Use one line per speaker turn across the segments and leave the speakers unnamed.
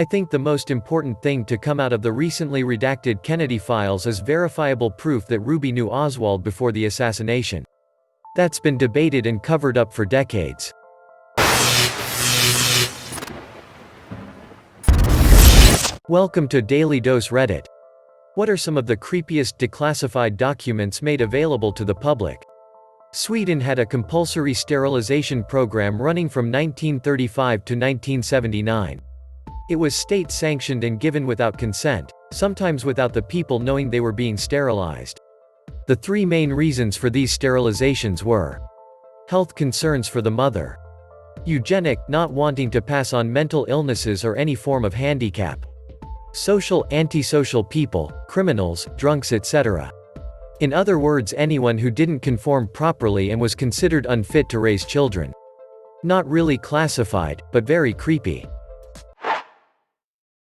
I think the most important thing to come out of the recently redacted Kennedy files is verifiable proof that Ruby knew Oswald before the assassination. That's been debated and covered up for decades. Welcome to Daily Dose Reddit. What are some of the creepiest declassified documents made available to the public? Sweden had a compulsory sterilization program running from 1935 to 1979. It was state-sanctioned and given without consent, sometimes without the people knowing they were being sterilized. The three main reasons for these sterilizations were: health concerns for the mother, eugenic, not wanting to pass on mental illnesses or any form of handicap, social, antisocial people, criminals, drunks, etc. In other words, anyone who didn't conform properly and was considered unfit to raise children. Not really classified, but very creepy.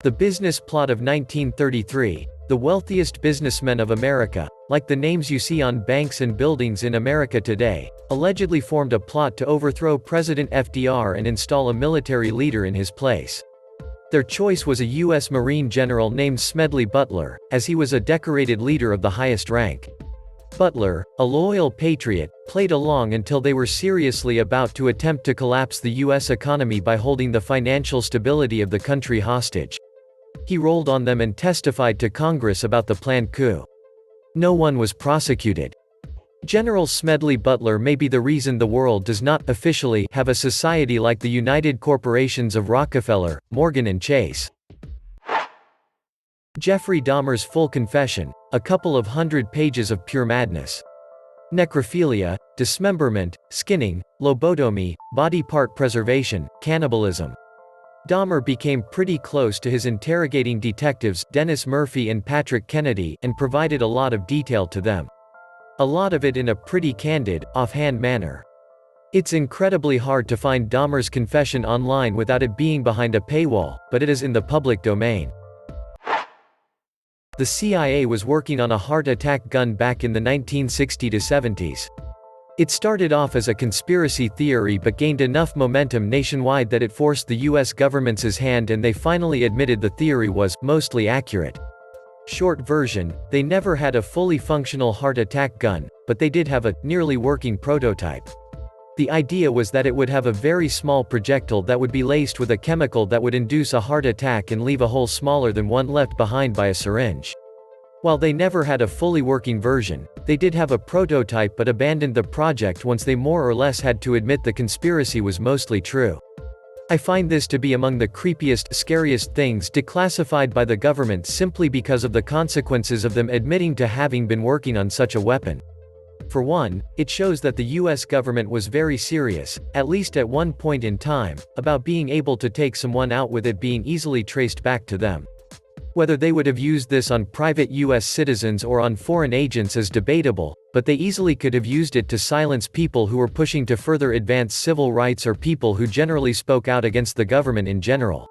The business plot of 1933. The wealthiest businessmen of America, like the names you see on banks and buildings in America today, allegedly formed a plot to overthrow President FDR and install a military leader in his place. Their choice was a U.S. Marine general named Smedley Butler, as he was a decorated leader of the highest rank. Butler, a loyal patriot, played along until they were seriously about to attempt to collapse the U.S. economy by holding the financial stability of the country hostage. He rolled on them and testified to Congress about the planned coup. No one was prosecuted. General Smedley Butler may be the reason the world does not officially have a society like the United Corporations of Rockefeller, Morgan and Chase. Jeffrey Dahmer's full confession, a couple of 100 pages of pure madness. Necrophilia, dismemberment, skinning, lobotomy, body part preservation, cannibalism. Dahmer became pretty close to his interrogating detectives, Dennis Murphy and Patrick Kennedy, and provided a lot of detail to them. A lot of it in a pretty candid, offhand manner. It's incredibly hard to find Dahmer's confession online without it being behind a paywall, but it is in the public domain. The CIA was working on a heart attack gun back in the 1960s to 70s. It started off as a conspiracy theory but gained enough momentum nationwide that it forced the US government's hand, and they finally admitted the theory was mostly accurate. Short version, they never had a fully functional heart attack gun, but they did have a nearly working prototype. The idea was that it would have a very small projectile that would be laced with a chemical that would induce a heart attack and leave a hole smaller than one left behind by a syringe. While they never had a fully working version, they did have a prototype but abandoned the project once they more or less had to admit the conspiracy was mostly true. I find this to be among the creepiest, scariest things declassified by the government simply because of the consequences of them admitting to having been working on such a weapon. For one, it shows that the US government was very serious, at least at one point in time, about being able to take someone out with it being easily traced back to them. Whether they would have used this on private US citizens or on foreign agents is debatable, but they easily could have used it to silence people who were pushing to further advance civil rights or people who generally spoke out against the government in general.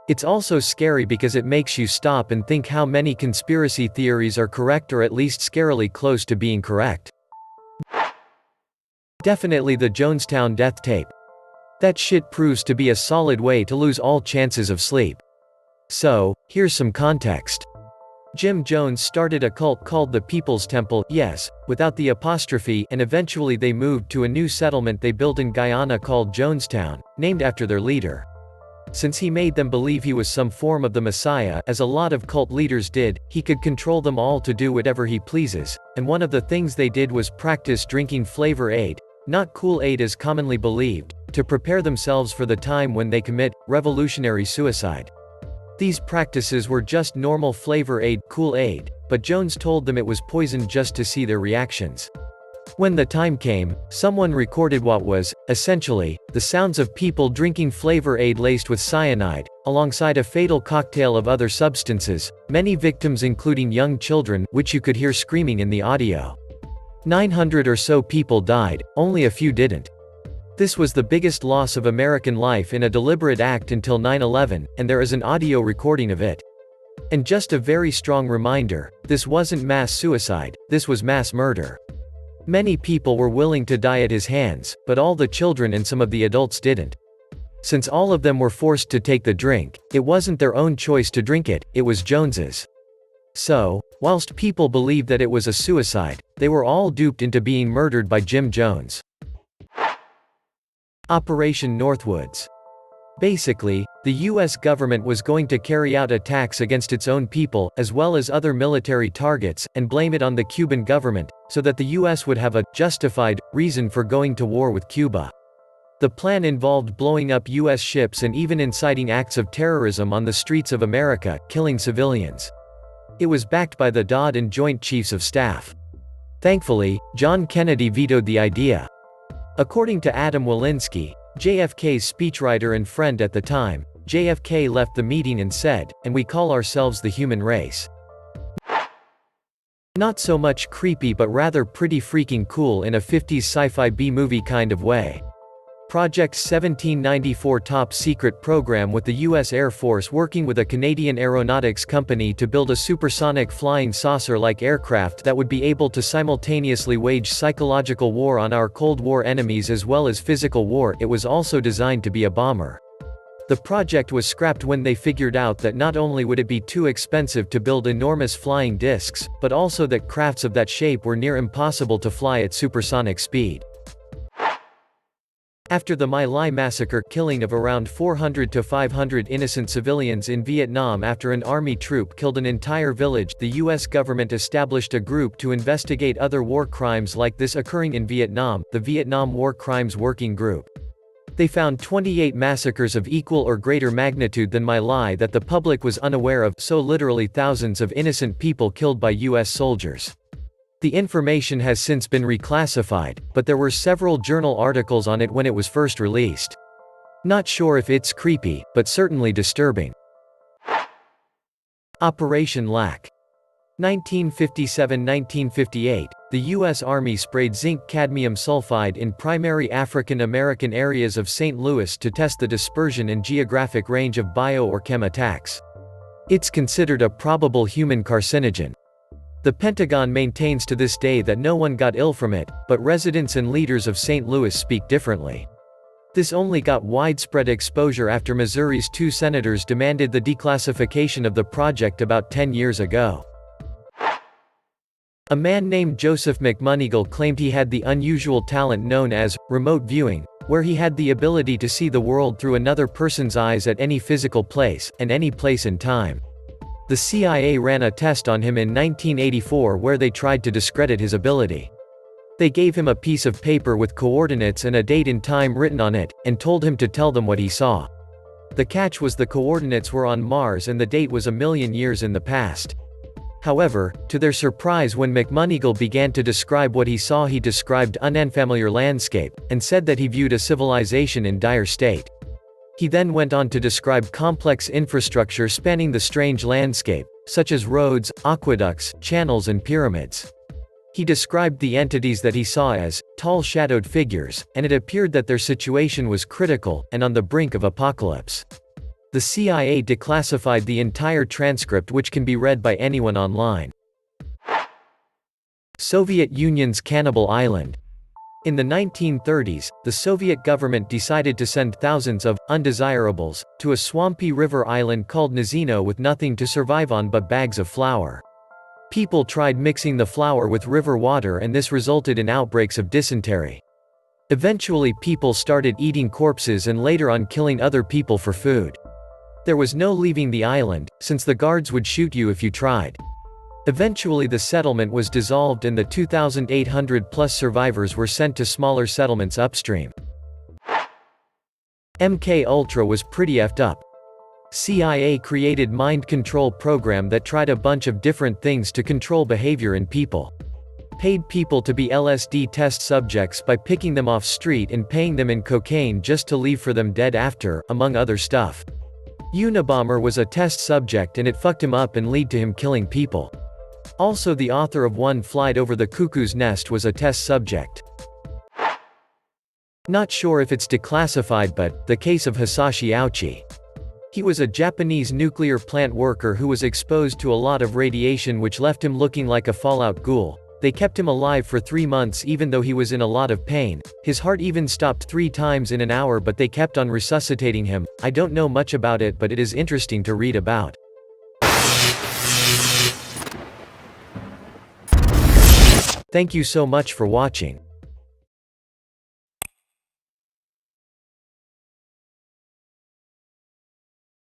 It's also scary because it makes you stop and think how many conspiracy theories are correct or at least scarily close to being correct. Definitely the Jonestown death tape. That shit proves to be a solid way to lose all chances of sleep. So, here's some context. Jim Jones started a cult called the People's Temple, yes, without the apostrophe, and eventually they moved to a new settlement they built in Guyana called Jonestown, named after their leader. Since he made them believe he was some form of the Messiah, as a lot of cult leaders did, he could control them all to do whatever he pleases, and one of the things they did was practice drinking Flavor Aid, not Kool-Aid as commonly believed, to prepare themselves for the time when they commit revolutionary suicide. These practices were just normal Flavor Aid, Kool-Aid, but Jones told them it was poison just to see their reactions. When the time came, someone recorded what was, essentially, the sounds of people drinking Flavor Aid laced with cyanide, alongside a fatal cocktail of other substances, many victims including young children, which you could hear screaming in the audio. 900 or so people died, only a few didn't. This was the biggest loss of American life in a deliberate act until 9/11, and there is an audio recording of it. And just a very strong reminder, this wasn't mass suicide, this was mass murder. Many people were willing to die at his hands, but all the children and some of the adults didn't. Since all of them were forced to take the drink, it wasn't their own choice to drink it, it was Jones's. So, whilst people believed that it was a suicide, they were all duped into being murdered by Jim Jones. Operation Northwoods. Basically, the US government was going to carry out attacks against its own people, as well as other military targets, and blame it on the Cuban government, so that the US would have a justified reason for going to war with Cuba. The plan involved blowing up US ships and even inciting acts of terrorism on the streets of America, killing civilians. It was backed by the DoD and Joint Chiefs of Staff. Thankfully, John Kennedy vetoed the idea. According to Adam Walensky, JFK's speechwriter and friend at the time, JFK left the meeting and said, "And we call ourselves the human race." Not so much creepy but rather pretty freaking cool in a 50s sci-fi B-movie kind of way. Project 1794 top-secret program with the U.S. Air Force working with a Canadian aeronautics company to build a supersonic flying saucer-like aircraft that would be able to simultaneously wage psychological war on our Cold War enemies as well as physical war. It was also designed to be a bomber. The project was scrapped when they figured out that not only would it be too expensive to build enormous flying discs, but also that crafts of that shape were near impossible to fly at supersonic speed. After the My Lai massacre, killing of around 400 to 500 innocent civilians in Vietnam after an army troop killed an entire village, the US government established a group to investigate other war crimes like this occurring in Vietnam, the Vietnam War Crimes Working Group. They found 28 massacres of equal or greater magnitude than My Lai that the public was unaware of, so literally thousands of innocent people killed by US soldiers. The information has since been reclassified, but there were several journal articles on it when it was first released. Not sure if it's creepy, but certainly disturbing. Operation Lac. 1957–1958, the U.S. Army sprayed zinc-cadmium sulfide in primary African American areas of St. Louis to test the dispersion and geographic range of bio or chem attacks. It's considered a probable human carcinogen. The Pentagon maintains to this day that no one got ill from it, but residents and leaders of St. Louis speak differently. This only got widespread exposure after Missouri's 2 senators demanded the declassification of the project about 10 years ago. A man named Joseph McMoneagle claimed he had the unusual talent known as remote viewing, where he had the ability to see the world through another person's eyes at any physical place, and any place in time. The CIA ran a test on him in 1984 where they tried to discredit his ability. They gave him a piece of paper with coordinates and a date and time written on it, and told him to tell them what he saw. The catch was the coordinates were on Mars and the date was 1,000,000 years in the past. However, to their surprise, when McMoneagle began to describe what he saw, he described an unfamiliar landscape, and said that he viewed a civilization in dire state. He then went on to describe complex infrastructure spanning the strange landscape, such as roads, aqueducts, channels and pyramids. He described the entities that he saw as tall shadowed figures, and it appeared that their situation was critical, and on the brink of apocalypse. The CIA declassified the entire transcript, which can be read by anyone online. Soviet Union's Cannibal Island. In the 1930s, the Soviet government decided to send thousands of undesirables to a swampy river island called Nazino with nothing to survive on but bags of flour. People tried mixing the flour with river water and this resulted in outbreaks of dysentery. Eventually people started eating corpses and later on killing other people for food. There was no leaving the island, since the guards would shoot you if you tried. Eventually the settlement was dissolved and the 2,800+ survivors were sent to smaller settlements upstream. MK Ultra was pretty effed up. CIA created mind control program that tried a bunch of different things to control behavior in people. Paid people to be LSD test subjects by picking them off street and paying them in cocaine just to leave for them dead after, among other stuff. Unabomber was a test subject and it fucked him up and led to him killing people. Also the author of One Flight Over the Cuckoo's Nest was a test subject. Not sure if it's declassified, but the case of Hisashi Aochi. He was a Japanese nuclear plant worker who was exposed to a lot of radiation which left him looking like a Fallout ghoul, They kept him alive for 3 months even though he was in a lot of pain. His heart even stopped 3 times in an hour, but they kept on resuscitating him. I don't know much about it, but it is interesting to read about. Thank you so much for watching.